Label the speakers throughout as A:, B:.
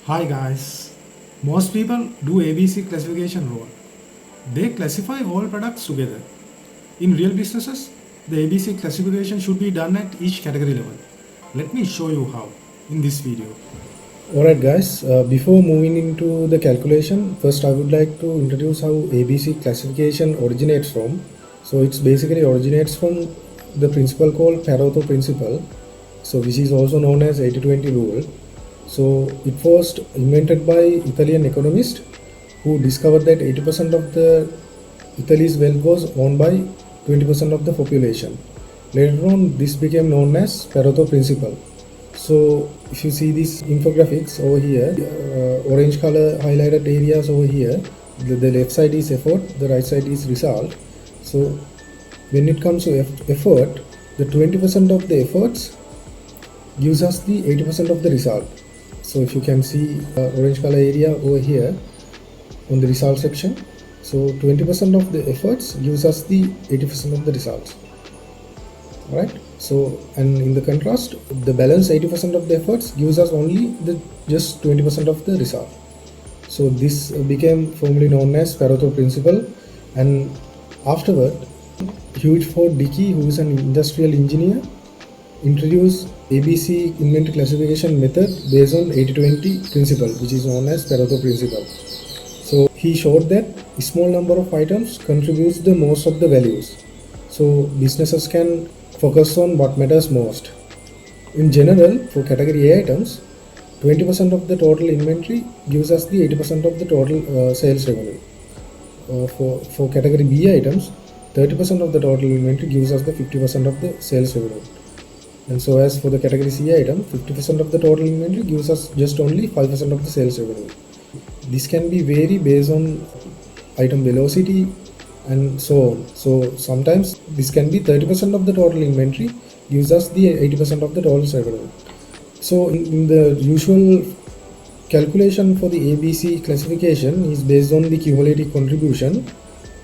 A: Hi guys. Most people do ABC classification role. They classify all products together. In real businesses, the ABC classification should be done at each category level. Let me show you how in this video.
B: Alright guys, before moving into the calculation, first I would like to introduce how ABC classification originates from. So it's basically originates from the principle called Pareto principle, so which is also known as 80-20 rule. So it was invented by Italian economist who discovered that 80% of the Italy's wealth was owned by 20% of the population. Later on, this became known as Pareto principle. So if you see these infographics over here, orange color highlighted areas over here, the left side is effort, the right side is result. So when it comes to effort, the 20% of the efforts gives us the 80% of the result. So if you can see orange color area over here on the result section, so 20% of the efforts gives us the 80% of the results. Right, so and in the contrast, the balance 80% of the efforts gives us only the just 20% of the result. So this became formally known as Pareto principle, and afterward Hugh Ford Dickey, who is an industrial engineer, introduced ABC inventory classification method based on 80-20 principle, which is known as Pareto principle. So he showed that a small number of items contributes the most of the values. So businesses can focus on what matters most. In general, for category A items, 20% of the total inventory gives us the 80% of the total sales revenue. For category B items, 30% of the total inventory gives us the 50% of the sales revenue. And so as for the category C item, 50% of the total inventory gives us just only 5% of the sales revenue. This can be vary based on item velocity and so on. So sometimes this can be 30% of the total inventory gives us the 80% of the total revenue. So in the usual calculation for the ABC classification is based on the cumulative contribution.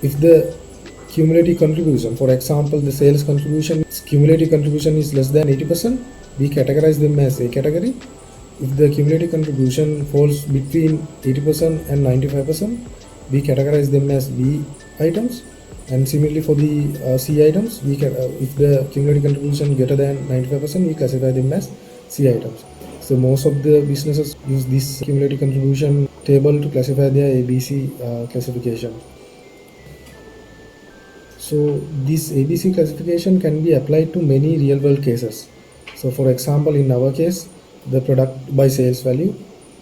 B: If the cumulative contribution, for example, the sales contribution, cumulative contribution is less than 80%, we categorize them as A category. If the cumulative contribution falls between 80% and 95%, we categorize them as B items. And similarly for the C items, if the cumulative contribution greater than 95%, we classify them as C items. So most of the businesses use this cumulative contribution table to classify their ABC classification. So this ABC classification can be applied to many real world cases. So for example, in our case, the product by sales value.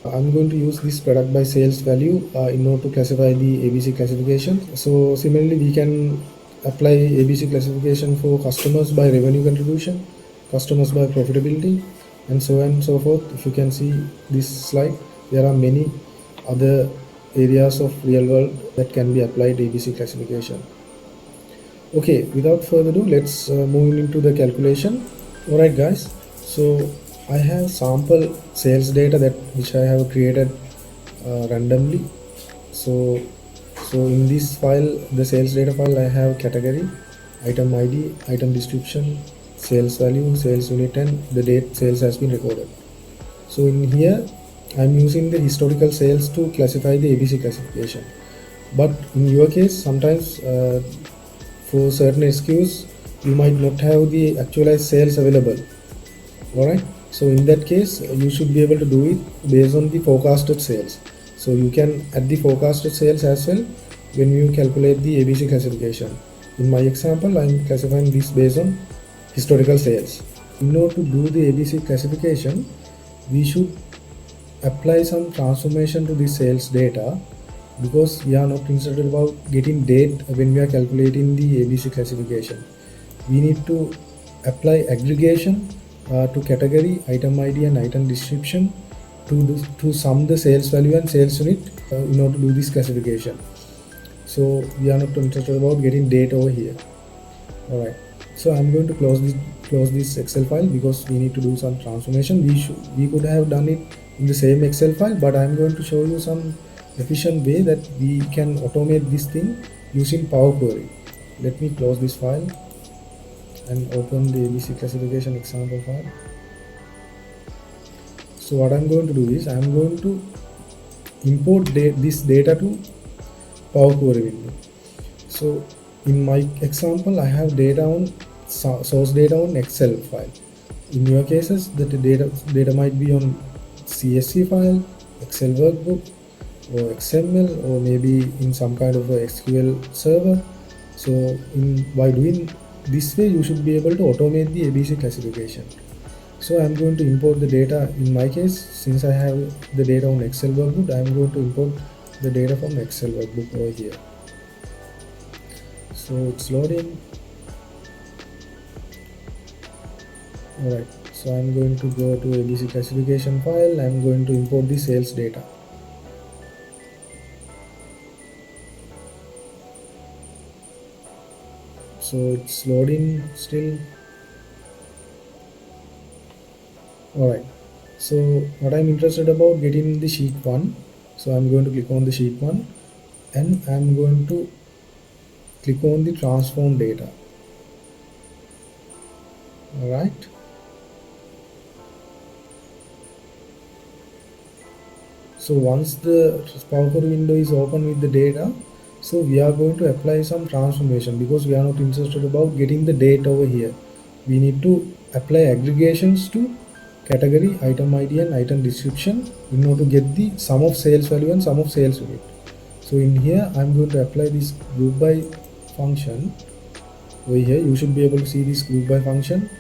B: I'm going to use this product by sales value in order to classify the ABC classification. So similarly, we can apply ABC classification for customers by revenue contribution, customers by profitability, and so on and so forth. If you can see this slide, there are many other areas of real world that can be applied ABC classification. Okay, without further ado, let's move into the calculation. Alright guys, so I have sample sales data that which I have created randomly. So in this file, the sales data file, I have category, item ID, item description, sales value, sales unit, and the date sales has been recorded. So in here, I'm using the historical sales to classify the ABC classification. But in your case, sometimes for certain SKUs, you might not have the actualized sales available. Alright, so in that case, you should be able to do it based on the forecasted sales. So you can add the forecasted sales as well when you calculate the ABC classification. In my example, I am classifying this based on historical sales. In order to do the ABC classification, we should apply some transformation to the sales data, because we are not interested about getting date when we are calculating the ABC classification. We need to apply aggregation to category, item ID, and item description to sum the sales value and sales unit in order to do this classification. So we are not interested about getting date over here. Alright, so I'm going to close this Excel file because we need to do some transformation. We could have done it in the same Excel file, but I'm going to show you some efficient way that we can automate this thing using Power Query. Let me close this file and open the ABC classification example file. So what I'm going to do is I'm going to import this data to Power Query window. So in my example, I have data on source data on Excel file. In your cases, the data might be on CSV file, Excel workbook, or XML, or maybe in some kind of a SQL server. So by doing this way, you should be able to automate the ABC classification. So I'm going to import the data. In my case, since I have the data on Excel workbook, I'm going to import the data from Excel workbook over here. So it's loading. Alright, so I'm going to go to ABC classification file. I'm going to import the sales data. So it's loading still. Alright, so what I'm interested about getting the sheet 1. So I'm going to click on the sheet 1 and I'm going to click on the transform data. Alright. So once the Power Query window is open with the data, so we are going to apply some transformation because we are not interested about getting the date over here. We need to apply aggregations to category, item ID and item description in order to get the sum of sales value and sum of sales unit. So in here I'm going to apply this group by function. Over here you should be able to see this group by function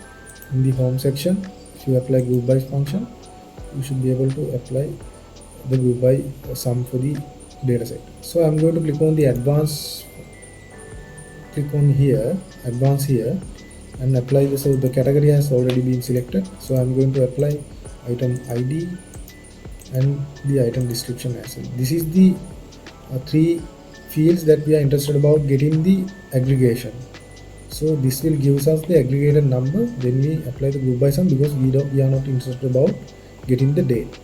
B: in the home section. If you apply group by function, you should be able to apply the group by sum for the data set. So I'm going to click on the advanced, click on here, advanced here, and apply this. So the category has already been selected, so I'm going to apply item ID and the item description as well. This is the three fields that we are interested about getting the aggregation. So this will give us the aggregated number. Then we apply the group by sum because we are not interested about getting the date.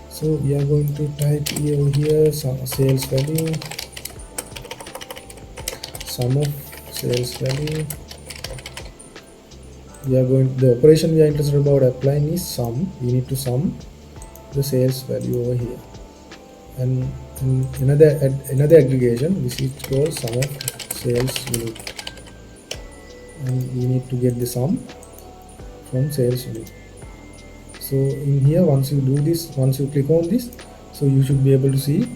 B: So we are going to type here some sales value, sum of sales value. We are going, the operation we are interested about applying is sum. We need to sum the sales value over here, and another aggregation which is called sum of sales unit, and we need to get the sum from sales unit. So in here, once you do this, once you click on this, so you should be able to see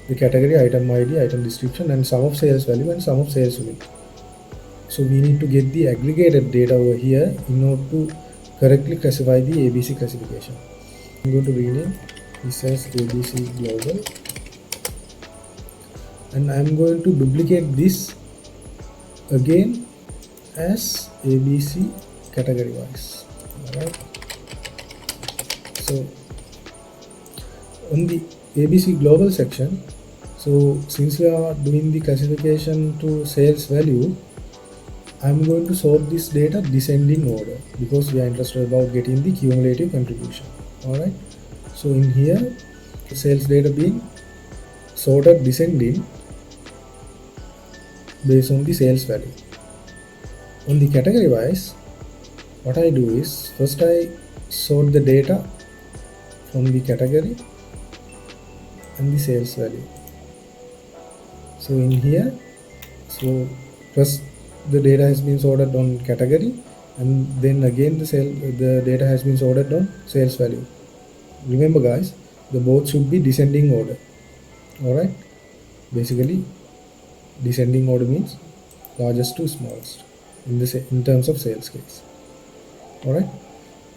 B: the category, item ID, item description, and sum of sales value and sum of sales unit. So we need to get the aggregated data over here in order to correctly classify the ABC classification. I'm going to rename this as ABC Global, and I'm going to duplicate this again as ABC category wise. Alright. So on the ABC Global section, so since we are doing the classification to sales value, I'm going to sort this data descending order because we are interested about getting the cumulative contribution. Alright, so in here, sales data being sorted descending based on the sales value. On the category wise, what I do is first I sort the data from the category and the sales value. So in here, so first the data has been sorted on category, and then again the data has been sorted on sales value. Remember guys, the both should be descending order. Alright, basically descending order means largest to smallest in terms of sales case. Alright,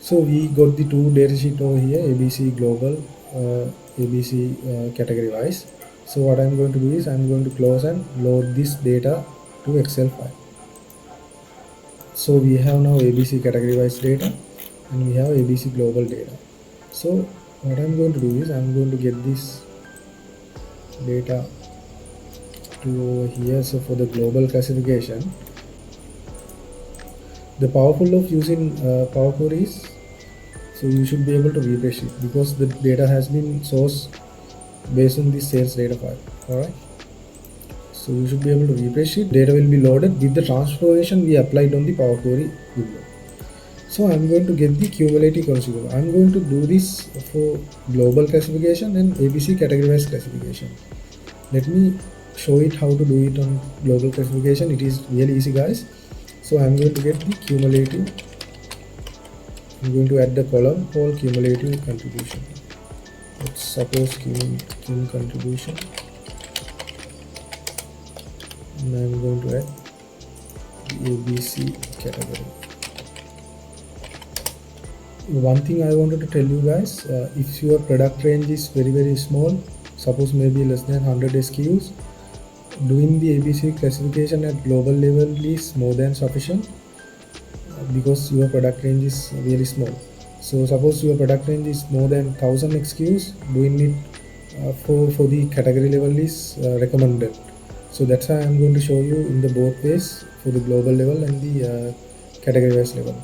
B: so we got the two data sheet over here, ABC Global, ABC category wise. So what I'm going to do is I'm going to close and load this data to Excel file. So we have now ABC category wise data and we have ABC Global data. So what I'm going to do is I'm going to get this data to over here. So for the global classification, the powerful of using Power Query is, so you should be able to refresh it because the data has been sourced based on this sales data file. Alright, so you should be able to refresh it. Data will be loaded with the transformation we applied on the Power Query window. So I'm going to get the cumulative considerable. I'm going to do this for global classification and ABC categorized classification. Let me show it how to do it on global classification. It is really easy, guys. So I'm going to get the cumulative. I'm going to add the column called cumulative contribution. Let's suppose cum contribution, and I'm going to add the ABC category. One thing I wanted to tell you guys, if your product range is very small, suppose maybe less than 100 SKUs, doing the ABC classification at global level is more than sufficient because your product range is really small. So suppose your product range is more than 1000 SKUs, doing it for the category level is recommended. So that's why I'm going to show you in the both ways, for the global level and the category wise level.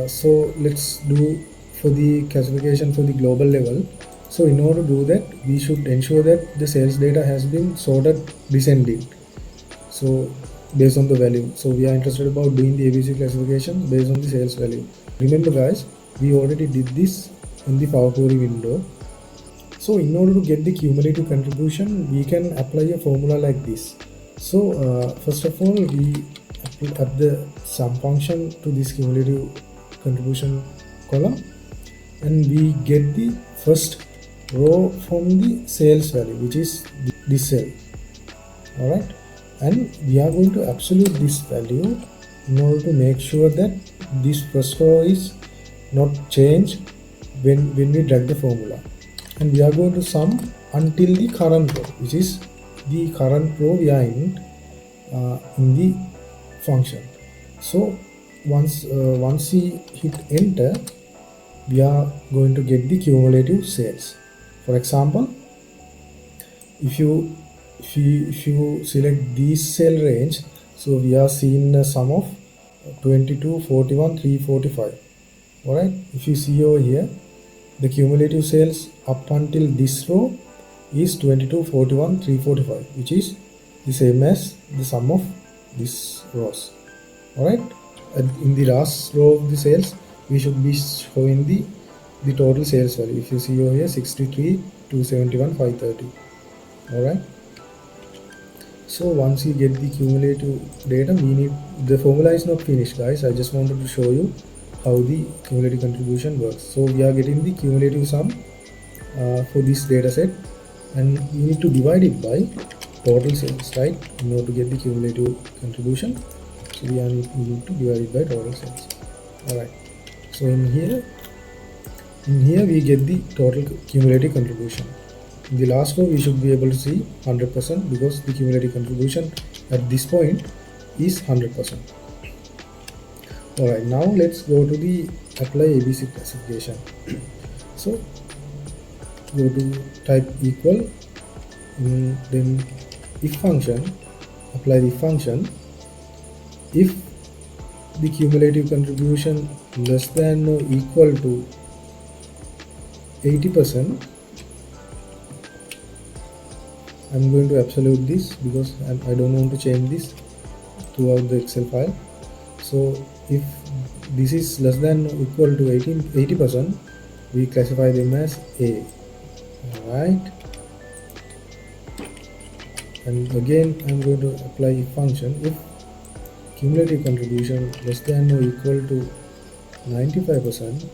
B: So let's do for the classification for the global level. So in order to do that, we should ensure that the sales data has been sorted descending. So based on the value. So we are interested about doing the ABC classification based on the sales value. Remember guys, we already did this in the Power Query window. So in order to get the cumulative contribution, we can apply a formula like this. So first of all, we add the sum function to this cumulative contribution column, and we get the first row from the sales value, which is this cell. Alright, and we are going to absolute this value in order to make sure that this first row is not changed when we drag the formula, and we are going to sum until the current row, which is the current row we are in the function. So once we hit enter, we are going to get the cumulative sales. For example, if you select this cell range, so we are seeing a sum of 22, 41, 345. Alright, if you see over here, the cumulative sales up until this row is 22, 41, 345, which is the same as the sum of these rows. Alright, in the last row of the sales, we should be showing the total sales value. If you see over here, 63, 271, 530. Alright, so once you get the cumulative data, we need, the formula is not finished guys, I just wanted to show you how the cumulative contribution works. So we are getting the cumulative sum for this data set, and we need to divide it by total sales, right, in order to get the cumulative contribution. So we need to divide it by total sales. Alright, so in here we get the total cumulative contribution. In the last row we should be able to see 100% because the cumulative contribution at this point is 100%. Alright, now let's go to the apply ABC classification. So go to type equal, then if function, apply the function. If the cumulative contribution less than or equal to 80%, I'm going to absolute this because I don't want to change this throughout the Excel file. So if this is less than or equal to 80%, we classify them as A. Alright, and again I'm going to apply a function. If cumulative contribution less than or equal to 95%,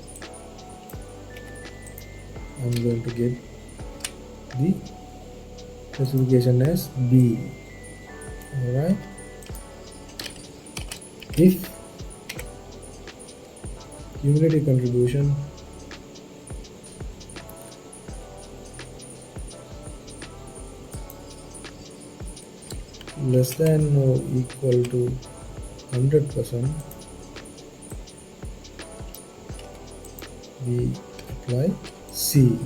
B: I'm going to get the classification as B. Alright, if cumulative contribution less than or equal to 100%, we apply C.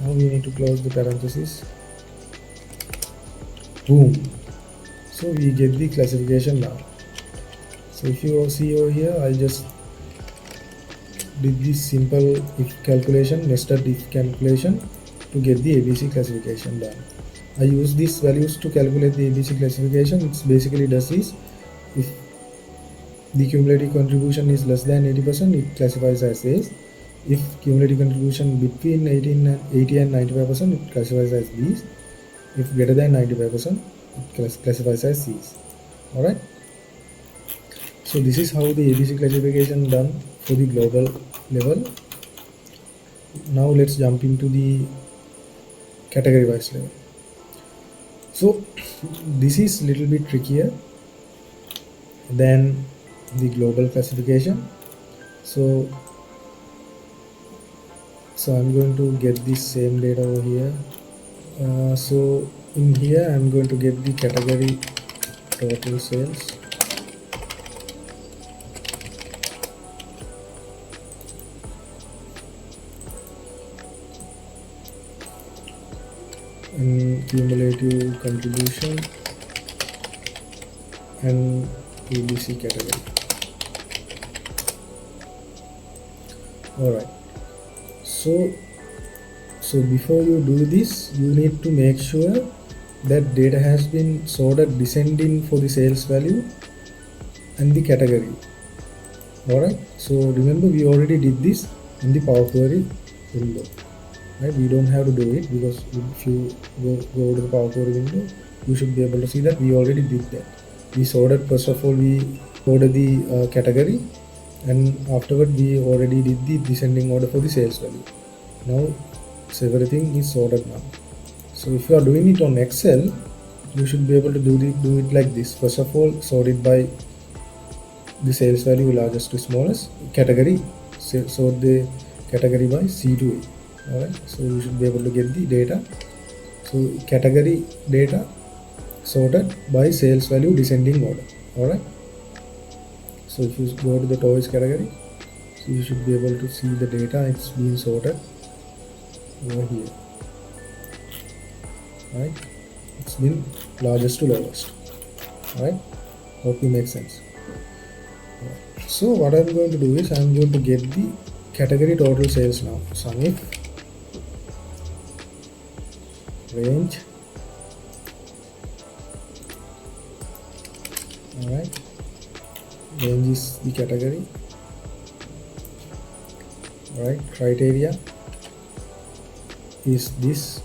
B: Now we need to close the parenthesis. Boom. So we get the classification now. So if you see over here, I just did this simple if calculation, nested if calculation to get the ABC classification done. I use these values to calculate the ABC classification. It basically does is, the cumulative contribution is less than 80%, it classifies as A's. If cumulative contribution between 80 and 95%, it classifies as B's. If greater than 95%, it classifies as C's. Alright. So this is how the ABC classification done for the global level. Now let's jump into the category wise level. So this is little bit trickier than the global classification. So I'm going to get this same data over here. So in here I'm going to get the category total sales, and cumulative contribution and ABC category. Alright, so before you do this, you need to make sure that data has been sorted descending for the sales value and the category. Alright, so remember we already did this in the Power Query window. Right, we don't have to do it, because if you go to the Power Query window, you should be able to see that we already did that. We sorted, first of all we ordered the category, and afterward we already did the descending order for the sales value. Now so everything is sorted now. So if you are doing it on Excel, you should be able to do it like this. First of all, sort it by the sales value largest to smallest, category, sort the category by C to A. Alright, so you should be able to get the data. So category data sorted by sales value descending order. Alright, so if you go to the toys category, so you should be able to see the data. It's being sorted over here. Right, it's been largest to lowest. Alright, hope it makes sense. Right. So what I'm going to do is I'm going to get the category total sales now. Sum if range. Alright, range is the category. Alright, criteria is this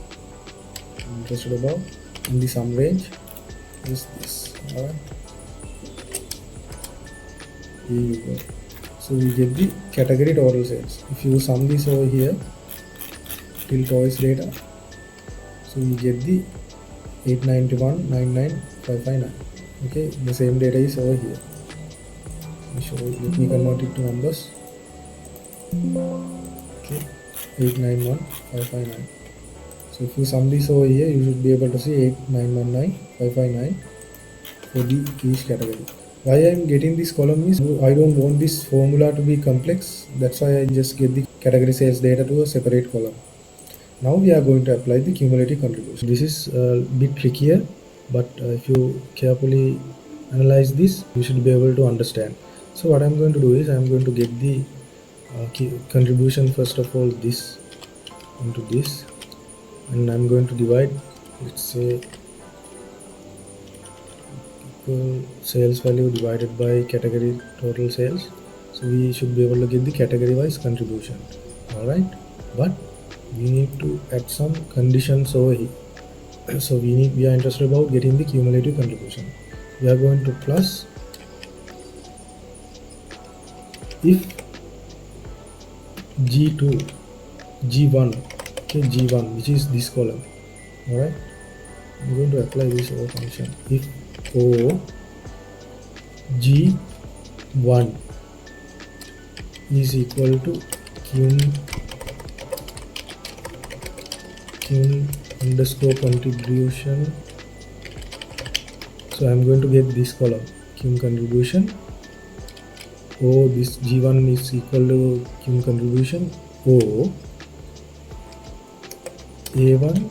B: interested about, and the sum range is this. Alright, here you go. So we get the category total sales. If you sum this over here till toys data, so we get the 891,99,559. Okay, the same data is over here. Let me convert it to numbers. Okay, 891,559. So if you sum this over here, you should be able to see 891,959 for the each category. Why I am getting this column is I don't want this formula to be complex. That's why I just get the category sales data to a separate column. Now we are going to apply the cumulative contribution. This is a bit trickier, but if you carefully analyze this, you should be able to understand. So what I'm going to do is I'm going to get the contribution, first of all, this into this, and I'm going to divide, let's say, sales value divided by category total sales. So we should be able to get the category wise contribution. Alright, but we need to add some conditions over here. So we are interested about getting the cumulative contribution. We are going to plus if G2, G1, okay, G1, which is this column. Alright, I'm going to apply this over function. If O G1 is equal to cum underscore contribution, so I'm going to get this column, cum contribution. O, this G1 is equal to cum contribution O A1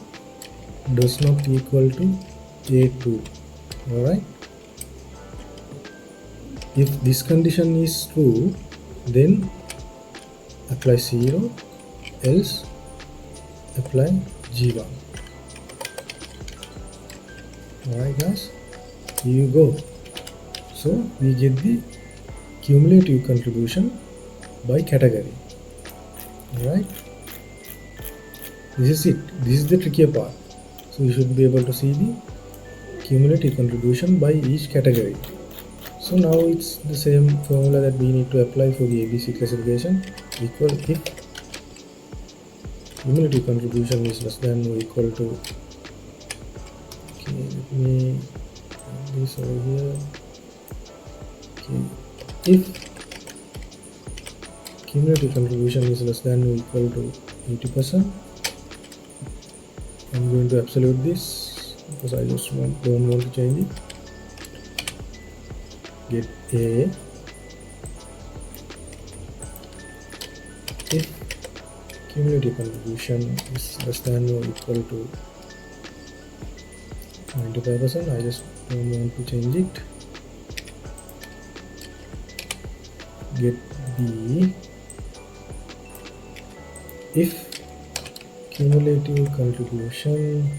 B: does not equal to A2. Alright, if this condition is true, then apply 0, else apply G1. Alright guys, here you go. So we get the cumulative contribution by category. Alright, this is it. This is the trickier part. So you should be able to see the cumulative contribution by each category. So now it's the same formula that we need to apply for the ABC classification. Equal if cumulative contribution is less than or equal to, okay, let me add this over here. Okay, if cumulative contribution is less than or equal to 80%, I'm going to absolute this because I just don't want to change it. Get A if cumulative contribution is less than or equal to 95%. I just don't want to change it. Get B if cumulative contribution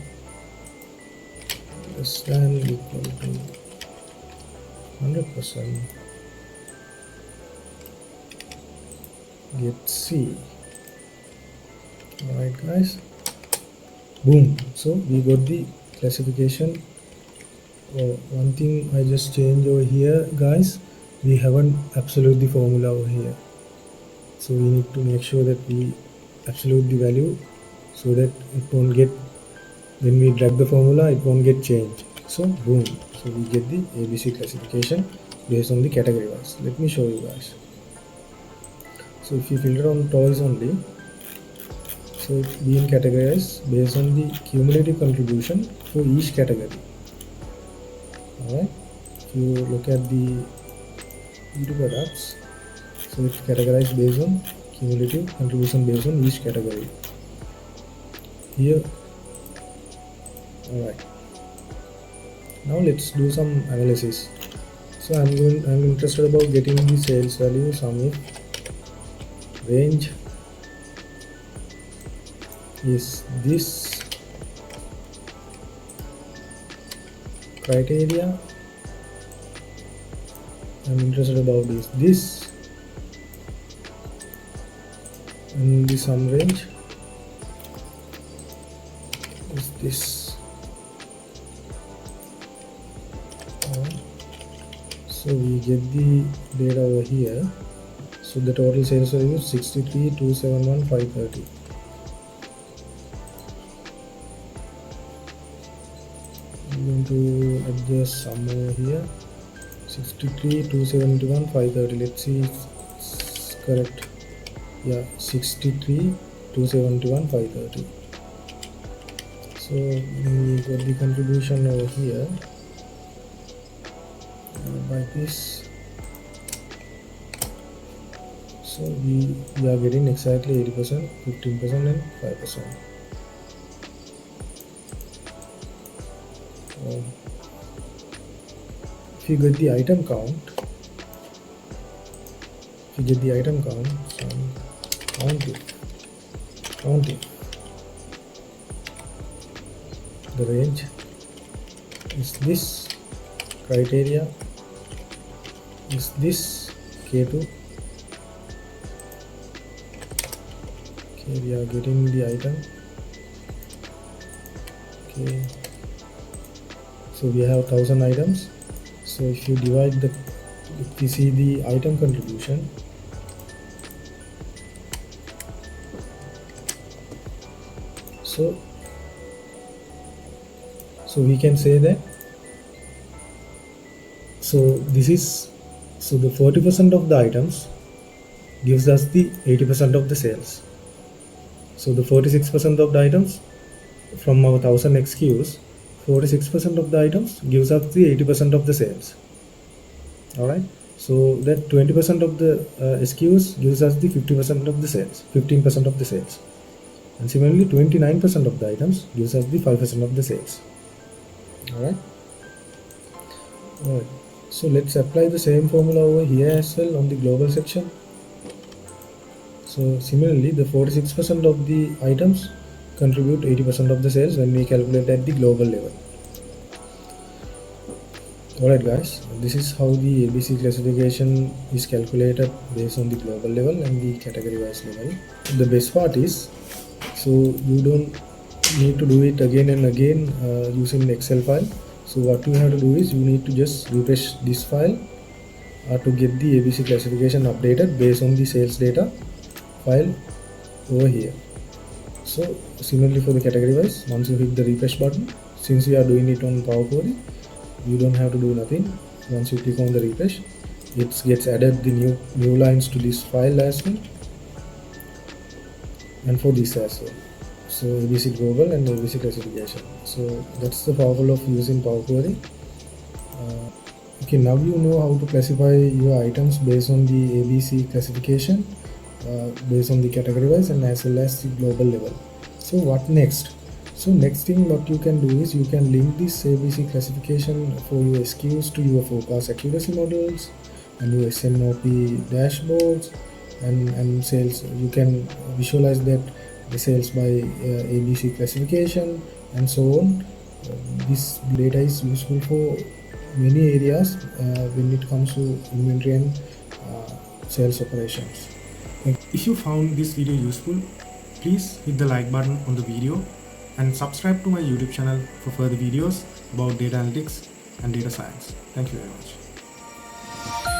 B: less than or equal to 100%. Get C. Alright guys, boom. So we got the classification. One thing I just changed over here guys, we haven't absolute the formula over here, so we need to make sure that we absolute the value so that it won't get, when we drag the formula it won't get changed. So boom, so we get the ABC classification based on the category wise. Let me show you guys. So if you filter on toys only, so it's being categorized based on the cumulative contribution for each category. Alright, if you look at the beauty products, so it's categorized based on cumulative contribution based on each category here. Alright, now let's do some analysis. So I'm interested about getting the sales value sum if range is this criteria. I'm interested about this and the sum range is this. So we get the data over here. So the total sales value is 63,271,530. I'm going to adjust sum over here. 63,271,530. Let's see if it's correct. Yeah, 63,271,530. So we got the contribution over here by this. So we are getting exactly 80%, 15% and 5%. If you get the item count, some counting, the range is this, criteria is this, K2. Okay, we are getting the item. Okay, so we have 1000 items. So if you divide the, if you see the item contribution, so we can say that, so this is, so the 40% of the items gives us the 80% of the sales. So the 46% of the items from our 1000 XQs, 46% of the items gives us the 80% of the sales. Alright, so that 20% of the SKUs gives us the 50% of the sales, 15% of the sales, and similarly 29% of the items gives us the 5% of the sales. Alright, so let's apply the same formula over here as well on the global section. So similarly, the 46% of the items contribute 80% of the sales when we calculate at the global level. Alright guys, this is how the ABC classification is calculated based on the global level and the category wise level. The best part is, so you don't need to do it again and again using Excel file. So what you have to do is you need to just refresh this file to get the ABC classification updated based on the sales data file over here. So similarly for the category wise, once you hit the refresh button, since you are doing it on Power Query, you don't have to do nothing. Once you click on the refresh, it gets added the new lines to this file as well, and for this as well. So ABC global and ABC classification. So that's the powerful of using Power Query. Okay, now you know how to classify your items based on the ABC classification, based on the category wise and as well as the global level. So what next? So next thing what you can do is you can link this ABC classification for your SKUs to your forecast accuracy models and your SNOP dashboards and sales. You can visualize that the sales by ABC classification and so on. This data is useful for many areas when it comes to inventory and sales operations.
A: If you found this video useful, please hit the like button on the video and subscribe to my YouTube channel for further videos about data analytics and data science. Thank you very much.